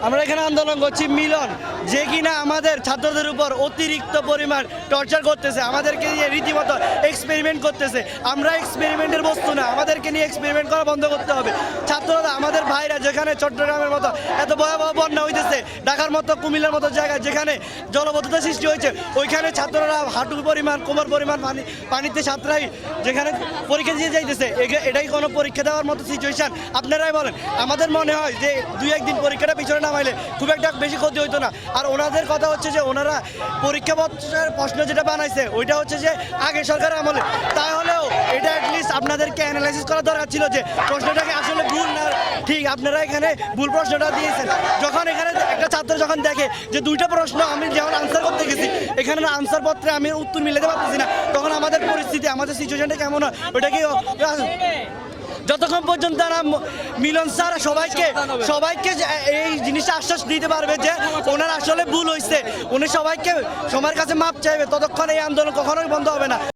আমরা এখানে আন্দোলন করছি মিলন, যে কিনা আমাদের ছাত্রদের উপর অতিরিক্ত পরিমাণ টর্চার করতেছে, আমাদেরকে নিয়ে রীতিমতো এক্সপেরিমেন্ট করতেছে। আমরা এক্সপেরিমেন্টের বস্তু না, আমাদেরকে নিয়ে এক্সপেরিমেন্ট করা বন্ধ করতে হবে। ছাত্ররা, আমাদের ভাইরা, যেখানে চট্টগ্রামের মতো এত ভয়াবহ বন্যা হইতেছে, ঢাকার মতো কুমিল্লার মতো জায়গায় যেখানে জলবদ্ধতা সৃষ্টি হয়েছে, ওইখানে ছাত্ররা হাঁটু পরিমাণ, কোমর পরিমাণ পানিতে সাঁতরাই যেখানে পরীক্ষা দিয়ে যাইতেছে, এটাই কোনো পরীক্ষা দেওয়ার মতো সিচুয়েশন? আপনারাই বলেন। আমাদের মনে হয় যে 2-1 দিন পরীক্ষাটা পিছনে নামাইলে খুব একটা বেশি ক্ষতি হইতো না। আর ওনাদের কথা হচ্ছে যে ওনারা পরীক্ষাপত্রের প্রশ্ন যেটা বানাইছে ওইটা হচ্ছে যে আগে সরকার আমলে, তাহলেও এটা অ্যাটলিস্ট আপনাদেরকে অ্যানালাইসিস করা দরকার ছিল যে প্রশ্নটাকে আসলে ভুল না ঠিক। আপনারা এখানে ভুল প্রশ্নটা দিয়েছেন। যখন এখানে একটা ছাত্র যখন দেখে যে 2টা প্রশ্ন আমি যেমন আনসার করতে গেছি, এখানে আনসার পত্রে আমি উত্তর মিলাতে পারতেছি না, তখন আমাদের পরিস্থিতি, আমাদের সিচুয়েশনটা কেমন হয় ওটা কি? যতক্ষণ পর্যন্ত তারা মিলন স্যার সবাইকে এই জিনিসটা আশ্বাস দিতে পারবে যে ওনার আসলে ভুল হয়েছে, উনি সবাইকে সবার কাছে মাপ চাইবে, ততক্ষণ এই আন্দোলন কখনোই বন্ধ হবে না।